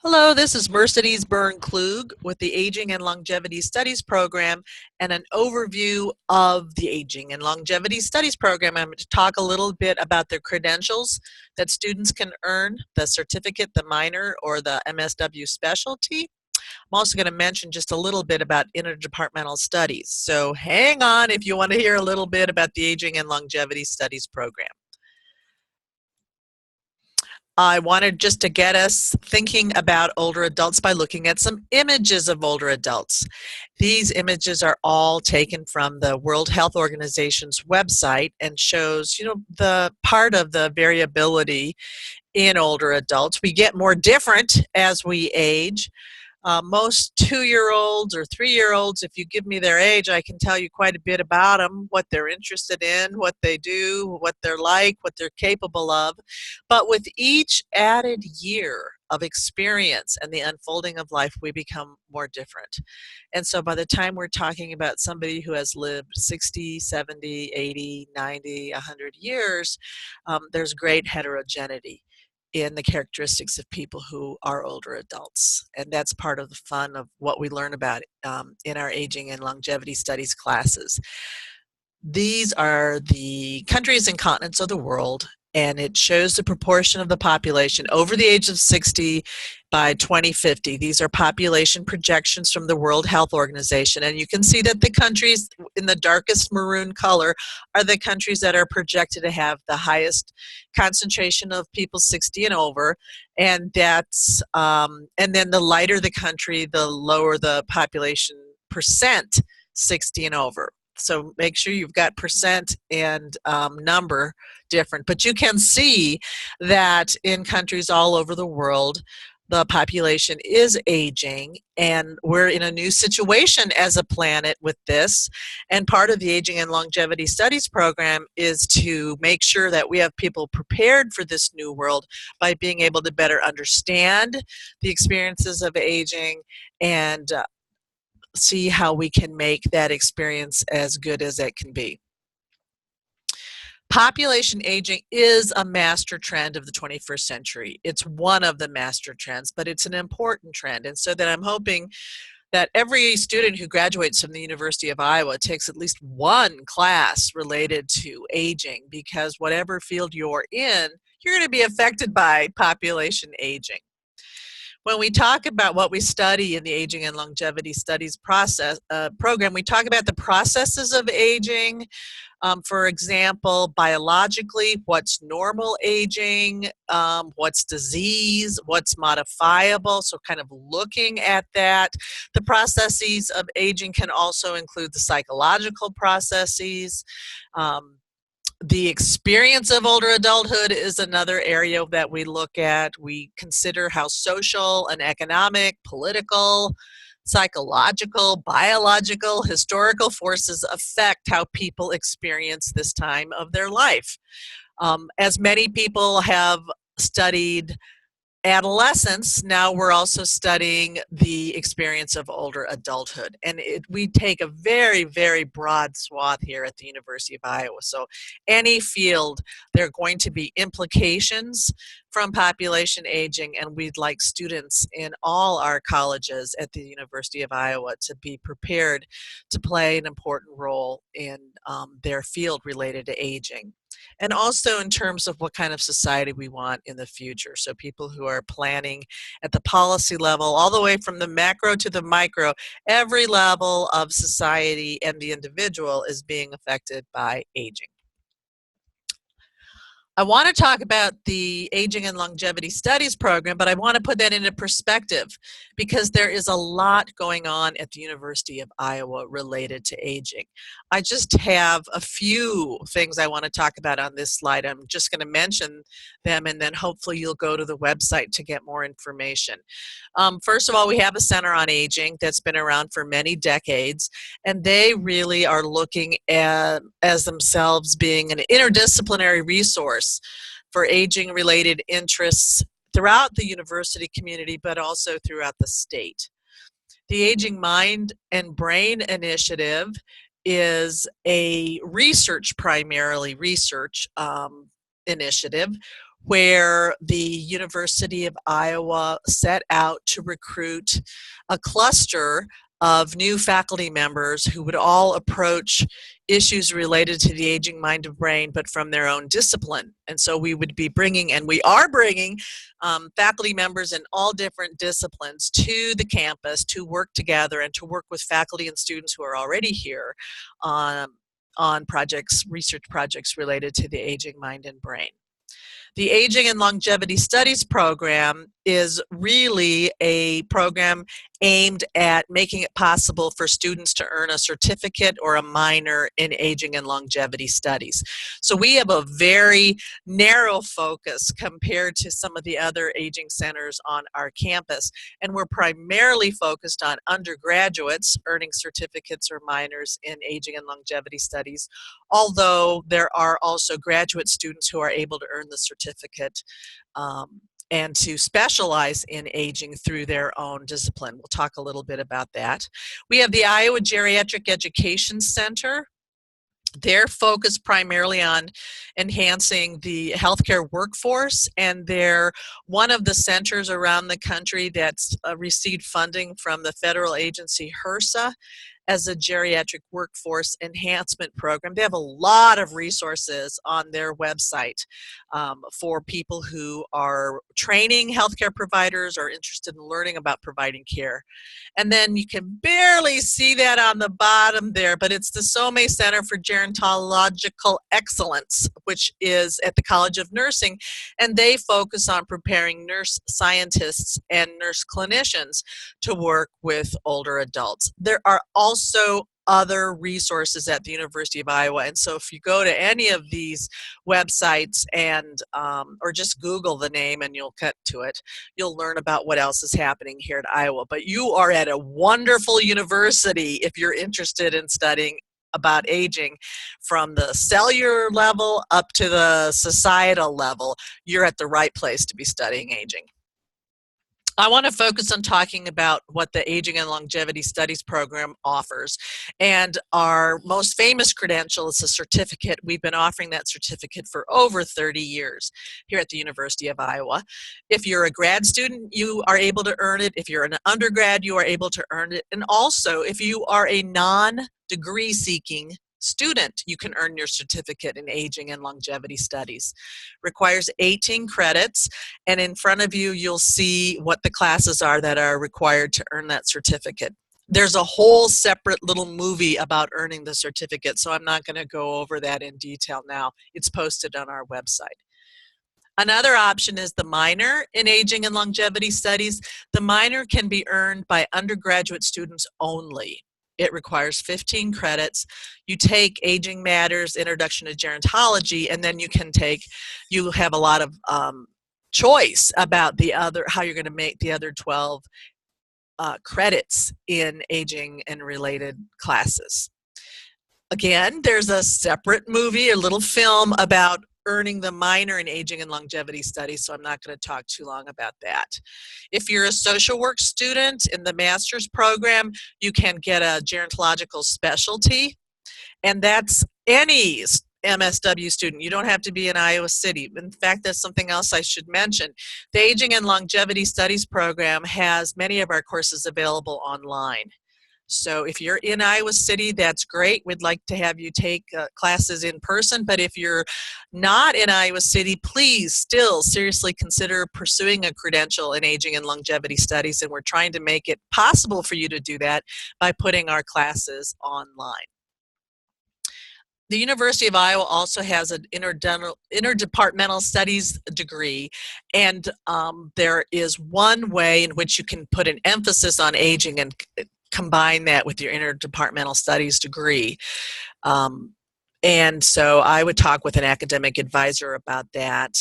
Hello, this is Mercedes Byrne-Klug with the Aging and Longevity Studies Program and an overview of the Aging and Longevity Studies Program. I'm going to talk a little bit about the credentials that students can earn, the certificate, the minor, or the MSW specialty. I'm also going to mention just a little bit about interdepartmental studies. So hang on if you want to hear a little bit about the Aging and Longevity Studies Program. I wanted just to get us thinking about older adults by looking at some images of older adults. These images are all taken from the World Health Organization's website and shows, the part of the variability in older adults. We get more different as we age. Most 2-year-olds or 3-year-olds, if you give me their age, I can tell you quite a bit about them, what they're interested in, what they do, what they're like, what they're capable of. But with each added year of experience and the unfolding of life, we become more different. And so by the time we're talking about somebody who has lived 60, 70, 80, 90, 100 years, there's great heterogeneity in the characteristics of people who are older adults. And that's part of the fun of what we learn about in our aging and longevity studies classes. These are the countries and continents of the world, and it shows the proportion of the population over the age of 60 by 2050. These are population projections from the World Health Organization, and you can see that the countries in the darkest maroon color are the countries that are projected to have the highest concentration of people 60 and over, and that's and then the lighter the country, the lower the population percent 60 and over. So make sure you've got percent and number different. But you can see that in countries all over the world, the population is aging, and we're in a new situation as a planet with this. And part of the Aging and Longevity Studies program is to make sure that we have people prepared for this new world by being able to better understand the experiences of aging and see how we can make that experience as good as it can be. Population aging is a master trend of the 21st century. It's one of the master trends, but it's an important trend. And so that I'm hoping that every student who graduates from the University of Iowa takes at least one class related to aging, because whatever field you're in, you're going to be affected by population aging. When we talk about what we study in the Aging and Longevity Studies program, we talk about the processes of aging. For example, biologically, what's normal aging, what's disease, what's modifiable, so kind of looking at that. The processes of aging can also include the psychological processes. The experience of older adulthood is another area that we look at. We consider how social and economic, political, psychological, biological, historical forces affect how people experience this time of their life. As many people have studied adolescence, now we're also studying the experience of older adulthood. And we take a very, very broad swath here at the University of Iowa. So any field, there are going to be implications from population aging, and we'd like students in all our colleges at the University of Iowa to be prepared to play an important role in their field related to aging. And also in terms of what kind of society we want in the future. So people who are planning at the policy level, all the way from the macro to the micro, every level of society and the individual is being affected by aging. I want to talk about the Aging and Longevity Studies program, but I want to put that into perspective because there is a lot going on at the University of Iowa related to aging. I just have a few things I want to talk about on this slide. I'm just going to mention them, and then hopefully you'll go to the website to get more information. First of all, we have a Center on Aging that's been around for many decades, and they really are looking at as themselves being an interdisciplinary resource for aging-related interests throughout the university community, but also throughout the state. The Aging Mind and Brain Initiative is a primarily research initiative where the University of Iowa set out to recruit a cluster of new faculty members who would all approach issues related to the aging mind and brain, but from their own discipline. And so we would be bringing, and we are bringing, faculty members in all different disciplines to the campus to work together and to work with faculty and students who are already here on projects, research projects related to the aging mind and brain. The Aging and Longevity Studies program is really a program aimed at making it possible for students to earn a certificate or a minor in aging and longevity studies. So we have a very narrow focus compared to some of the other aging centers on our campus, and we're primarily focused on undergraduates earning certificates or minors in aging and longevity studies, although there are also graduate students who are able to earn the certificate and to specialize in aging through their own discipline. We'll talk a little bit about that. We have the Iowa Geriatric Education Center. They're focused primarily on enhancing the healthcare workforce, and they're one of the centers around the country that's received funding from the federal agency HRSA as a geriatric workforce enhancement program. They have a lot of resources on their website for people who are training healthcare providers or interested in learning about providing care. And then you can barely see that on the bottom there, but it's the Some Center for Gerontological Excellence, which is at the College of Nursing, and they focus on preparing nurse scientists and nurse clinicians to work with older adults. There are also other resources at the University of Iowa, and so if you go to any of these websites and or just Google the name and you'll cut to it, you'll learn about what else is happening here at Iowa. But you are at a wonderful university if you're interested in studying about aging from the cellular level up to the societal level. You're at the right place to be studying aging. I want to focus on talking about what the Aging and Longevity Studies program offers. And our most famous credential is a certificate. We've been offering that certificate for over 30 years here at the University of Iowa. If you're a grad student, you are able to earn it. If you're an undergrad, you are able to earn it. And also, if you are a non-degree seeking student, you can earn your certificate in aging and longevity studies. Requires 18 credits, and in front of you you'll see what the classes are that are required to earn that certificate. There's a whole separate little movie about earning the certificate, so I'm not going to go over that in detail now. It's posted on our website. Another option is the minor in aging and longevity studies. The minor can be earned by undergraduate students only. It requires 15 credits. You take Aging Matters, Introduction to Gerontology, and then you have a lot of choice about how you're going to make the other 12 credits in aging and related classes. Again, there's a separate movie, a little film about earning the minor in aging and longevity studies, so I'm not going to talk too long about that. If you're a social work student in the master's program, you can get a gerontological specialty, and that's any MSW student. You don't have to be in Iowa City. In fact, that's something else I should mention. The Aging and Longevity Studies program has many of our courses available online. So if you're in Iowa City, that's great. We'd like to have you take classes in person, but if you're not in Iowa City, please still seriously consider pursuing a credential in aging and longevity studies, and we're trying to make it possible for you to do that by putting our classes online. The University of Iowa also has an interdepartmental studies degree, and there is one way in which you can put an emphasis on aging and combine that with your interdepartmental studies degree. And so I would talk with an academic advisor about that.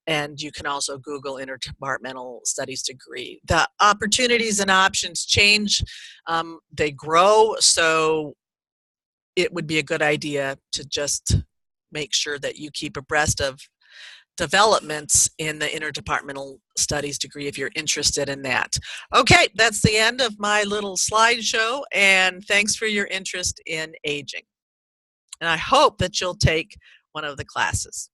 And you can also Google interdepartmental studies degree. The opportunities and options change, they grow, so it would be a good idea to just make sure that you keep abreast of developments in the interdepartmental studies degree if you're interested in that. Okay, that's the end of my little slideshow, and thanks for your interest in aging. And I hope that you'll take one of the classes.